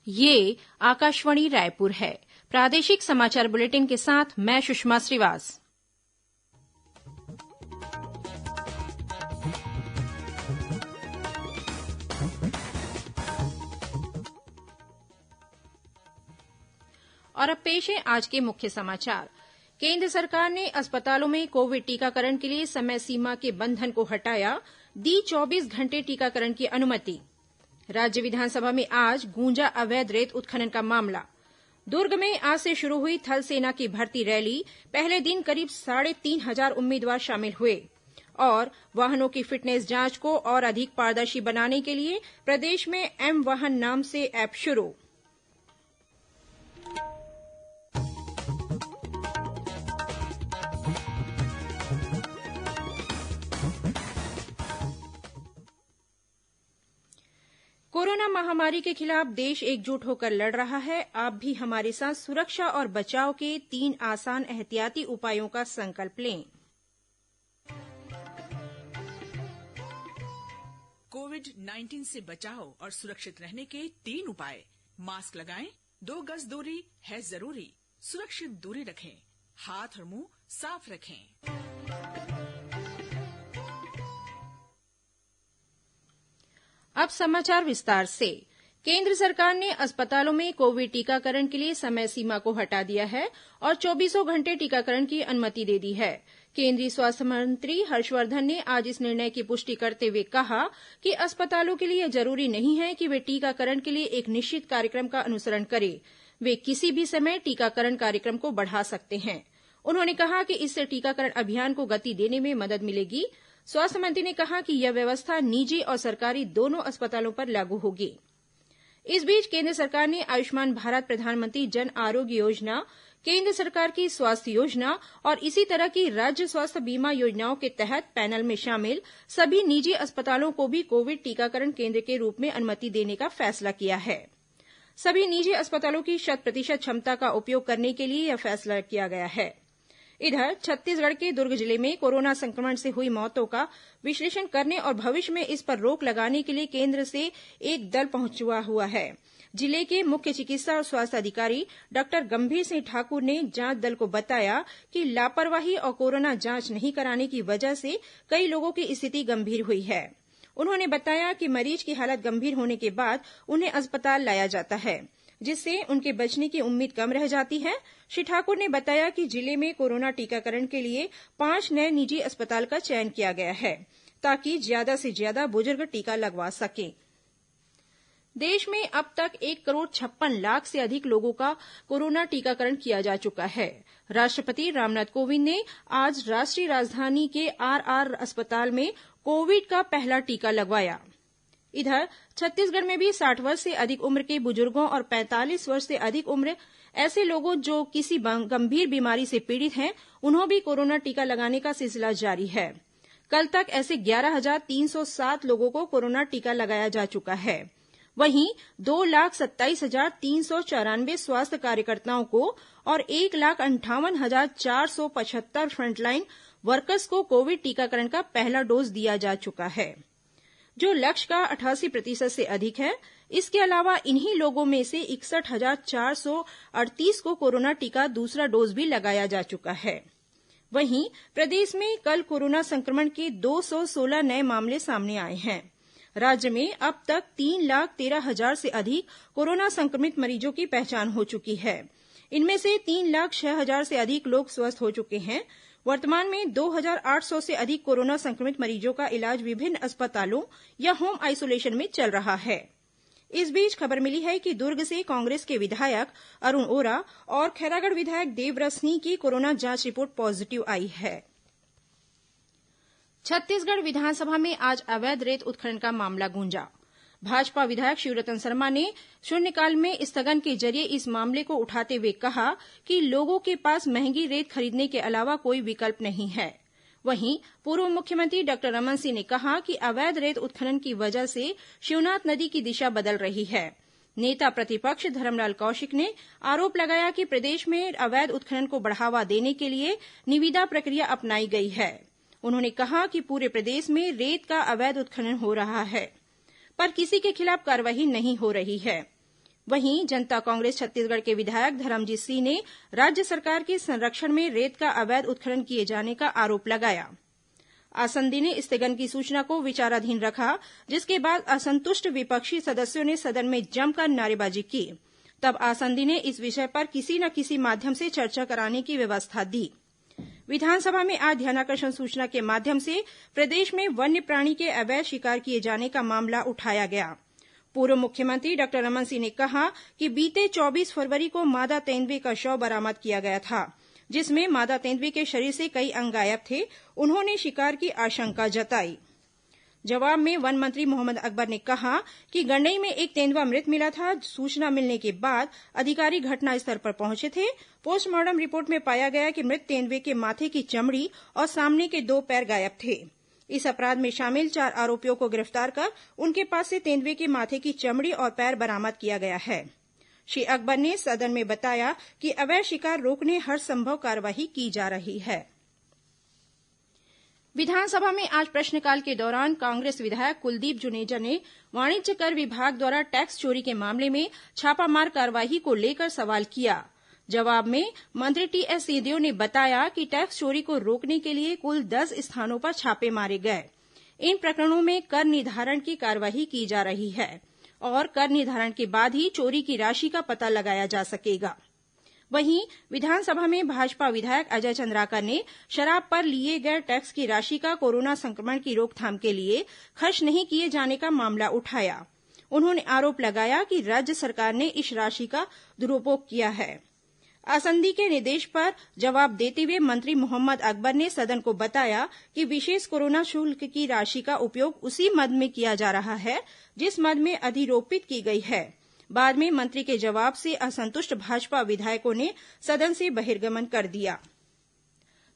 ये आकाशवाणी रायपुर है। प्रादेशिक समाचार बुलेटिन के साथ मैं सुषमा श्रीवास। और अब पेश है आज के मुख्य समाचार। केंद्र सरकार ने अस्पतालों में कोविड टीकाकरण के लिए समय सीमा के बंधन को हटाया, दी 24 घंटे टीकाकरण की अनुमति। राज्य विधानसभा में आज गूंजा अवैध रेत उत्खनन का मामला। दुर्ग में आज से शुरू हुई थल सेना की भर्ती रैली, पहले दिन करीब 3,500 उम्मीदवार शामिल हुए। और वाहनों की फिटनेस जांच को और अधिक पारदर्शी बनाने के लिए प्रदेश में एम वाहन नाम से ऐप शुरू। कोरोना महामारी के खिलाफ देश एकजुट होकर लड़ रहा है। आप भी हमारे साथ सुरक्षा और बचाव के 3 आसान एहतियाती उपायों का संकल्प लें। कोविड-19 से बचाव और सुरक्षित रहने के 3 उपाय। मास्क लगाएं, 2 गज दूरी है जरूरी, सुरक्षित दूरी रखें, हाथ और मुंह साफ रखें। अब समाचार विस्तार से। केंद्र सरकार ने अस्पतालों में कोविड टीकाकरण के लिए समय सीमा को हटा दिया है और 24 घंटे टीकाकरण की अनुमति दे दी है। केंद्रीय स्वास्थ्य मंत्री हर्षवर्धन ने आज इस निर्णय की पुष्टि करते हुए कहा कि अस्पतालों के लिए जरूरी नहीं है कि वे टीकाकरण के लिए एक निश्चित कार्यक्रम का अनुसरण करें। वे किसी भी समय टीकाकरण कार्यक्रम को बढ़ा सकते हैं। उन्होंने कहा कि इससे टीकाकरण अभियान को गति देने में मदद मिलेगी। स्वास्थ्य मंत्री ने कहा कि यह व्यवस्था निजी और सरकारी दोनों अस्पतालों पर लागू होगी। इस बीच केंद्र सरकार ने आयुष्मान भारत प्रधानमंत्री जन आरोग्य योजना, केंद्र सरकार की स्वास्थ्य योजना और इसी तरह की राज्य स्वास्थ्य बीमा योजनाओं के तहत पैनल में शामिल सभी निजी अस्पतालों को भी कोविड टीकाकरण केंद्र के रूप में अनुमति देने का फैसला किया है। सभी निजी अस्पतालों की 100% क्षमता का उपयोग करने के लिए यह फैसला किया गया है। इधर छत्तीसगढ़ के दुर्ग जिले में कोरोना संक्रमण से हुई मौतों का विश्लेषण करने और भविष्य में इस पर रोक लगाने के लिए केंद्र से एक दल पहुंचा हुआ है। जिले के मुख्य चिकित्सा और स्वास्थ्य अधिकारी डॉक्टर गंभीर सिंह ठाकुर ने जांच दल को बताया कि लापरवाही और कोरोना जांच नहीं कराने की वजह से कई लोगों की स्थिति गंभीर हुई है। उन्होंने बताया कि मरीज की हालत गंभीर होने के बाद उन्हें अस्पताल लाया जाता है, जिससे उनके बचने की उम्मीद कम रह जाती है। श्री ठाकुर ने बताया कि जिले में कोरोना टीकाकरण के लिए 5 नए निजी अस्पताल का चयन किया गया है, ताकि ज्यादा से ज्यादा बुजुर्ग टीका लगवा सकें। देश में अब तक 1,56,00,000 से अधिक लोगों का कोरोना टीकाकरण किया जा चुका है। राष्ट्रपति रामनाथ कोविंद ने आज राष्ट्रीय राजधानी के आरआर अस्पताल में कोविड का पहला टीका लगवाया। इधर छत्तीसगढ़ में भी 60 वर्ष से अधिक उम्र के बुजुर्गों और 45 वर्ष से अधिक उम्र ऐसे लोगों जो किसी गंभीर बीमारी से पीड़ित हैं, उन्हें भी कोरोना टीका लगाने का सिलसिला जारी है। कल तक ऐसे 11,307 लोगों को कोरोना टीका लगाया जा चुका है। वहीं 2,27,394 स्वास्थ्य कार्यकर्ताओं को और 1,58,475 फ्रंटलाइन वर्कर्स को कोविड टीकाकरण का पहला डोज दिया जा चुका है, जो लक्ष्य का 88% से अधिक है। इसके अलावा इन्हीं लोगों में से 61,438 को कोरोना टीका दूसरा डोज भी लगाया जा चुका है। वहीं प्रदेश में कल कोरोना संक्रमण के 216 नए मामले सामने आए हैं। राज्य में अब तक 3,13,000 से अधिक कोरोना संक्रमित मरीजों की पहचान हो चुकी है। इनमें से 3,06,000 से अधिक लोग स्वस्थ हो चुके हैं। वर्तमान में 2,800 से अधिक कोरोना संक्रमित मरीजों का इलाज विभिन्न अस्पतालों या होम आइसोलेशन में चल रहा है। इस बीच खबर मिली है कि दुर्ग से कांग्रेस के विधायक अरुण ओरा और खैरागढ़ विधायक देवव्रत सिंह की कोरोना जांच रिपोर्ट पॉजिटिव आई है। छत्तीसगढ़ विधानसभा में आज अवैध रेत उत्खनन का मामला गूंजा। भाजपा विधायक शिवरतन शर्मा ने शून्यकाल में स्थगन के जरिये इस मामले को उठाते हुए कहा कि लोगों के पास महंगी रेत खरीदने के अलावा कोई विकल्प नहीं है। वहीं पूर्व मुख्यमंत्री डॉक्टर रमन सिंह ने कहा कि अवैध रेत उत्खनन की वजह से शिवनाथ नदी की दिशा बदल रही है। नेता प्रतिपक्ष धरमलाल कौशिक ने आरोप लगाया कि प्रदेश में अवैध उत्खनन को बढ़ावा देने के लिए निविदा प्रक्रिया अपनाई गई है। उन्होंने कहा कि पूरे प्रदेश में रेत का अवैध उत्खनन हो रहा है, पर किसी के खिलाफ कार्रवाई नहीं हो रही है। वहीं जनता कांग्रेस छत्तीसगढ़ के विधायक धर्मजीत सिंह ने राज्य सरकार के संरक्षण में रेत का अवैध उत्खनन किए जाने का आरोप लगाया। आसंदी ने स्थगन की सूचना को विचाराधीन रखा, जिसके बाद असंतुष्ट विपक्षी सदस्यों ने सदन में जमकर नारेबाजी की। तब आसंदी ने इस विषय पर किसी न किसी माध्यम से चर्चा कराने की व्यवस्था दी। विधानसभा में आज ध्यानाकर्षण सूचना के माध्यम से प्रदेश में वन्य प्राणी के अवैध शिकार किए जाने का मामला उठाया गया। पूर्व मुख्यमंत्री डॉक्टर रमन सिंह ने कहा कि बीते 24 फरवरी को मादा तेंदुए का शव बरामद किया गया था, जिसमें मादा तेंदुए के शरीर से कई अंग गायब थे। उन्होंने शिकार की आशंका जताई। जवाब में वन मंत्री मोहम्मद अकबर ने कहा कि गंडई में एक तेंदुआ मृत मिला था। सूचना मिलने के बाद अधिकारी घटनास्थल पर पहुंचे थे। पोस्टमार्टम रिपोर्ट में पाया गया कि मृत तेंदुए के माथे की चमड़ी और सामने के 2 पैर गायब थे। इस अपराध में शामिल 4 आरोपियों को गिरफ्तार कर उनके पास से तेंदुए के माथे की चमड़ी और पैर बरामद किया गया है। श्री अकबर ने सदन में बताया कि अवैध शिकार रोकने हर संभव कार्रवाई की जा रही है। विधानसभा में आज प्रश्नकाल के दौरान कांग्रेस विधायक कुलदीप जुनेजा ने वाणिज्य कर विभाग द्वारा टैक्स चोरी के मामले में छापामार कार्रवाई को लेकर सवाल किया। जवाब में मंत्री टीएस सिंहदेव ने बताया कि टैक्स चोरी को रोकने के लिए कुल 10 स्थानों पर छापे मारे गए। इन प्रकरणों में कर निर्धारण की कार्रवाई की जा रही है और कर निर्धारण के बाद ही चोरी की राशि का पता लगाया जा सकेगा। वहीं विधानसभा में भाजपा विधायक अजय चंद्राकर ने शराब पर लिए गए टैक्स की राशि का कोरोना संक्रमण की रोकथाम के लिए खर्च नहीं किए जाने का मामला उठाया। उन्होंने आरोप लगाया कि राज्य सरकार ने इस राशि का दुरुपयोग किया है। आसंदी के निर्देश पर जवाब देते हुए मंत्री मोहम्मद अकबर ने सदन को बताया कि विशेष कोरोना शुल्क की राशि का उपयोग उसी मद में किया जा रहा है जिस मद में अधिरोपित की गई है। बाद में मंत्री के जवाब से असंतुष्ट भाजपा विधायकों ने सदन से बहिर्गमन कर दिया।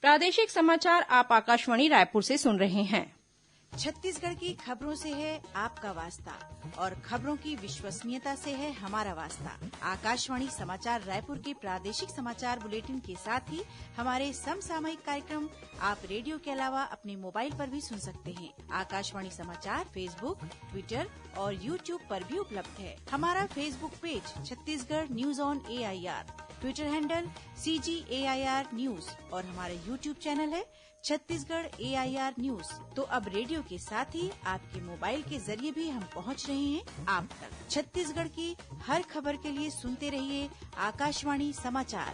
प्रादेशिक समाचार आप आकाशवाणी रायपुर से सुन रहे हैं। छत्तीसगढ़ की खबरों से है आपका वास्ता और खबरों की विश्वसनीयता से है हमारा वास्ता। आकाशवाणी समाचार रायपुर के प्रादेशिक समाचार बुलेटिन के साथ ही हमारे समसामयिक कार्यक्रम आप रेडियो के अलावा अपने मोबाइल पर भी सुन सकते हैं। आकाशवाणी समाचार फेसबुक, ट्विटर और यूट्यूब पर भी उपलब्ध है। हमारा Facebook page Chhattisgarh news on AIR, Twitter handle CGAIR news और हमारा यूट्यूब चैनल है छत्तीसगढ़ AIR न्यूज। तो अब रेडियो के साथ ही आपके मोबाइल के जरिए भी हम पहुंच रहे हैं आप तक। छत्तीसगढ़ की हर खबर के लिए सुनते रहिए आकाशवाणी समाचार।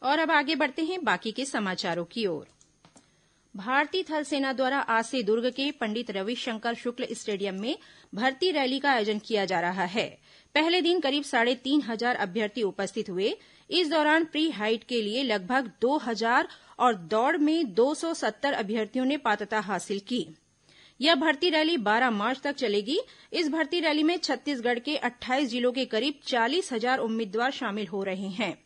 और अब आगे बढ़ते हैं बाकी के समाचारों की ओर। भारतीय थल सेना द्वारा आज से दुर्ग के पंडित रविशंकर शुक्ल स्टेडियम में भर्ती रैली का आयोजन किया जा रहा है। पहले दिन करीब 3,500 अभ्यर्थी उपस्थित हुए। इस दौरान प्री हाइट के लिए लगभग 2,000 और दौड़ में 270 अभ्यर्थियों ने पात्रता हासिल की। यह भर्ती रैली 12 मार्च तक चलेगी। इस भर्ती रैली में छत्तीसगढ़ के 28 जिलों के करीब 40,000 उम्मीदवार शामिल हो रहे हैं।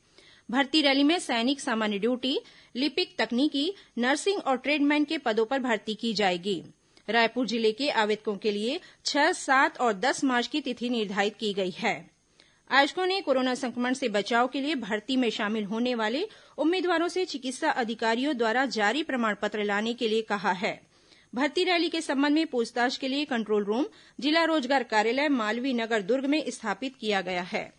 भर्ती रैली में सैनिक सामान्य ड्यूटी, लिपिक तकनीकी, नर्सिंग और ट्रेडमैन के पदों पर भर्ती की जाएगी। रायपुर जिले के आवेदकों के लिए 6, 7 और 10 मार्च की तिथि निर्धारित की गई है। आयोजकों ने कोरोना संक्रमण से बचाव के लिए भर्ती में शामिल होने वाले उम्मीदवारों से चिकित्सा अधिकारियों द्वारा जारी प्रमाण पत्र लाने के लिए कहा है। भर्ती रैली के संबंध में पूछताछ के लिए कंट्रोल रूम जिला रोजगार कार्यालय मालवीय नगर दुर्ग में स्थापित किया गया है।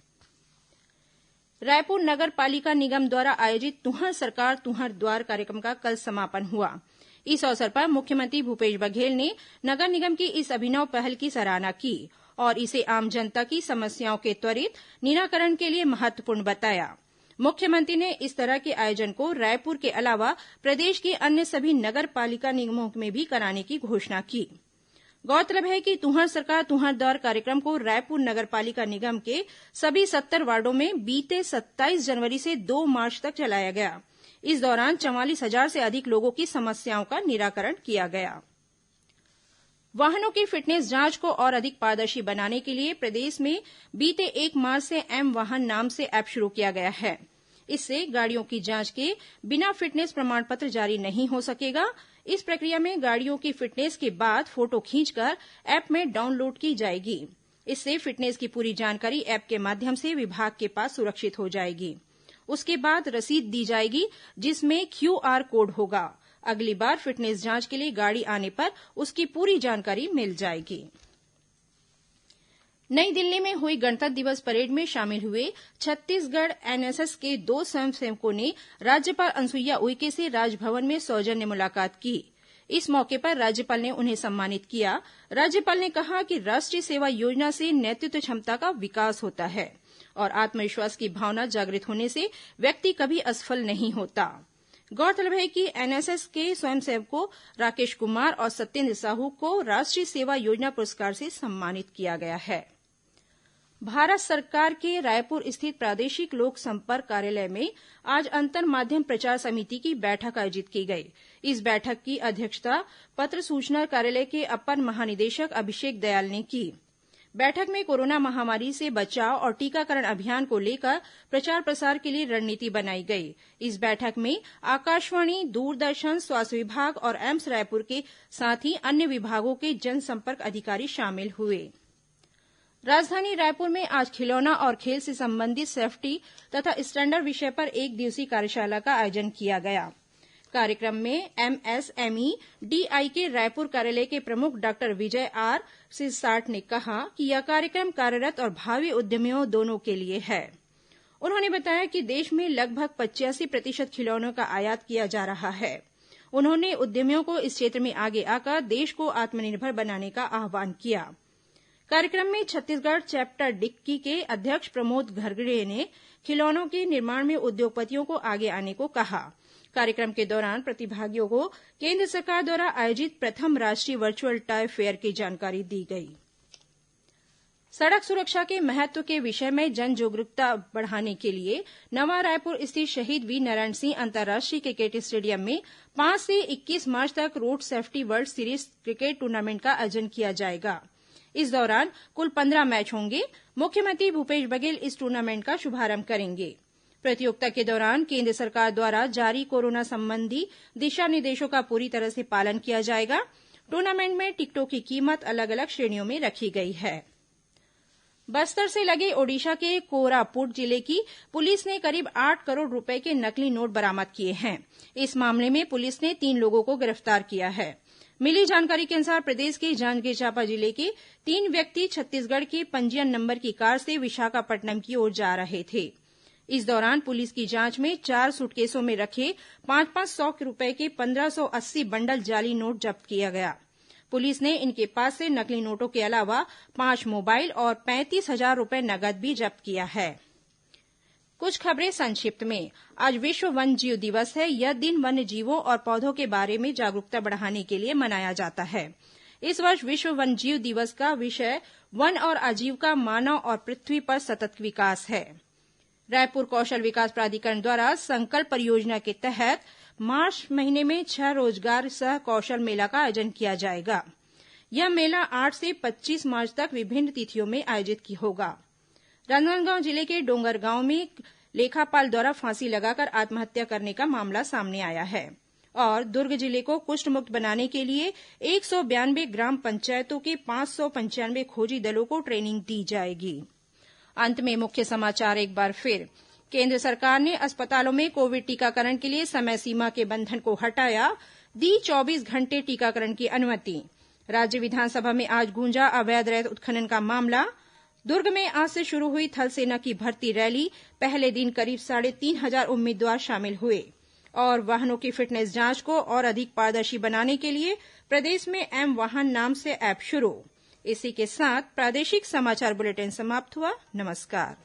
रायपुर नगर पालिका निगम द्वारा आयोजित तुंहर सरकार तुंहर द्वार कार्यक्रम का कल समापन हुआ। इस अवसर पर मुख्यमंत्री भूपेश बघेल ने नगर निगम की इस अभिनव पहल की सराहना की और इसे आम जनता की समस्याओं के त्वरित निराकरण के लिए महत्वपूर्ण बताया। मुख्यमंत्री ने इस तरह के आयोजन को रायपुर के अलावा प्रदेश के अन्य सभी नगर पालिका निगमों में भी कराने की घोषणा की। गौरतलब है कि तुंहर सरकार तुंहर द्वार कार्यक्रम को रायपुर नगर पालिका निगम के सभी 70 वार्डों में बीते 27 जनवरी से 2 मार्च तक चलाया गया। इस दौरान 44,000 से अधिक लोगों की समस्याओं का निराकरण किया गया। वाहनों की फिटनेस जांच को और अधिक पारदर्शी बनाने के लिए प्रदेश में बीते 1 मार्च से एम वाहन नाम से ऐप शुरू किया गया है। इससे गाड़ियों की जांच के बिना फिटनेस प्रमाण पत्र जारी नहीं हो सकेगा। इस प्रक्रिया में गाड़ियों की फिटनेस के बाद फोटो खींचकर ऐप में डाउनलोड की जाएगी। इससे फिटनेस की पूरी जानकारी ऐप के माध्यम से विभाग के पास सुरक्षित हो जाएगी। उसके बाद रसीद दी जाएगी जिसमें QR कोड होगा। अगली बार फिटनेस जांच के लिए गाड़ी आने पर उसकी पूरी जानकारी मिल जाएगी। नई दिल्ली में हुई गणतंत्र दिवस परेड में शामिल हुए छत्तीसगढ़ एनएसएस के 2 स्वयंसेवकों ने राज्यपाल अनुसुईया उइके से राजभवन में सौजन्य मुलाकात की। इस मौके पर राज्यपाल ने उन्हें सम्मानित किया। राज्यपाल ने कहा कि राष्ट्रीय सेवा योजना से नेतृत्व क्षमता का विकास होता है और आत्मविश्वास की भावना जागृत होने से व्यक्ति कभी असफल नहीं होता। गौरतलब है कि एनएसएस के स्वयंसेवकों राकेश कुमार और सत्येंद्र साहू को राष्ट्रीय सेवा योजना पुरस्कार से सम्मानित किया गया है। भारत सरकार के रायपुर स्थित प्रादेशिक लोक संपर्क कार्यालय में आज अंतर माध्यम प्रचार समिति की बैठक आयोजित की गई। इस बैठक की अध्यक्षता पत्र सूचना कार्यालय के अपर महानिदेशक अभिषेक दयाल ने की। बैठक में कोरोना महामारी से बचाव और टीकाकरण अभियान को लेकर प्रचार प्रसार के लिए रणनीति बनाई गई। इस बैठक में आकाशवाणी, दूरदर्शन, स्वास्थ्य विभाग और एम्स रायपुर के साथ ही अन्य विभागों के जनसंपर्क अधिकारी शामिल हुए। राजधानी रायपुर में आज खिलौना और खेल से संबंधित सेफ्टी तथा स्टैंडर्ड विषय पर एक दिवसीय कार्यशाला का आयोजन किया गया। कार्यक्रम में एमएसएमई डीआई के रायपुर कार्यालय के प्रमुख डॉक्टर विजय आर सिरसाट ने कहा कि यह कार्यक्रम कार्यरत और भावी उद्यमियों दोनों के लिए है। उन्होंने बताया कि देश में लगभग 85% खिलौनों का आयात किया जा रहा है। उन्होंने उद्यमियों को इस क्षेत्र में आगे आकर देश को आत्मनिर्भर बनाने का आह्वान किया। कार्यक्रम में छत्तीसगढ़ चैप्टर डिक्की के अध्यक्ष प्रमोद घरगड़े ने खिलौनों के निर्माण में उद्योगपतियों को आगे आने को कहा। कार्यक्रम के दौरान प्रतिभागियों को केंद्र सरकार द्वारा आयोजित प्रथम राष्ट्रीय वर्चुअल टॉय फेयर की जानकारी दी गई। सड़क सुरक्षा के महत्व के विषय में जन जागरूकता बढ़ाने के लिए नवा रायपुर स्थित शहीद वीरनारायण सिंह अंतर्राष्ट्रीय क्रिकेट स्टेडियम में 5 से 21 मार्च तक road safety world series cricket tournament का आयोजन किया जाएगा। इस दौरान कुल 15 मैच होंगे। मुख्यमंत्री भूपेश बघेल इस टूर्नामेंट का शुभारंभ करेंगे। प्रतियोगिता के दौरान केंद्र सरकार द्वारा जारी कोरोना संबंधी दिशा निर्देशों का पूरी तरह से पालन किया जाएगा। टूर्नामेंट में टिकटों की कीमत अलग अलग श्रेणियों में रखी गई है। बस्तर से लगे ओडिशा के कोरापुट जिले की पुलिस ने करीब 8 करोड़ रुपए के नकली नोट बरामद किए हैं। इस मामले में पुलिस ने 3 लोगों को गिरफ्तार किया है। मिली जानकारी के अनुसार प्रदेश के जांजगीर चांपा जिले के 3 व्यक्ति छत्तीसगढ़ के पंजीयन नंबर की कार से विशाखापट्टनम की ओर जा रहे थे। इस दौरान पुलिस की जांच में 4 सूटकेसों में रखे 500 रुपए के 1580 बंडल जाली नोट जब्त किया गया। पुलिस ने इनके पास से नकली नोटों के अलावा 5 मोबाइल और 35,000 रुपए नगद भी जब्त किया है। कुछ खबरें संक्षिप्त में। आज विश्व वन्य जीव दिवस है। यह दिन वन्य जीवों और पौधों के बारे में जागरूकता बढ़ाने के लिए मनाया जाता है। इस वर्ष विश्व वन्य जीव दिवस का विषय वन और आजीविका, मानव और पृथ्वी पर सतत विकास है। रायपुर कौशल विकास प्राधिकरण द्वारा संकल्प परियोजना के तहत मार्च महीने में 6 रोजगार सह कौशल मेला का आयोजन किया जाएगा। यह मेला 8 से 25 मार्च तक विभिन्न तिथियों में आयोजित होगा। राजनांदगांव जिले के डोंगरगांव में लेखापाल द्वारा फांसी लगाकर आत्महत्या करने का मामला सामने आया है और दुर्ग जिले को कुष्ठ मुक्त बनाने के लिए 192 ग्राम पंचायतों के 595 खोजी दलों को ट्रेनिंग दी जाएगी। अंत में मुख्य समाचार एक बार फिर। केंद्र सरकार ने अस्पतालों में कोविड टीकाकरण के लिए समय सीमा के बंधन को हटाया, दी 24 घंटे टीकाकरण की अनुमति। राज्य विधानसभा में आज गूंजा अवैध रेत उत्खनन का मामला। दुर्ग में आज से शुरू हुई थल सेना की भर्ती रैली। पहले दिन करीब 3,500 उम्मीदवार शामिल हुए। और वाहनों की फिटनेस जांच को और अधिक पारदर्शी बनाने के लिए प्रदेश में एम वाहन नाम से ऐप शुरू। इसी के साथ प्रादेशिक समाचार बुलेटिन समाप्त हुआ। नमस्कार।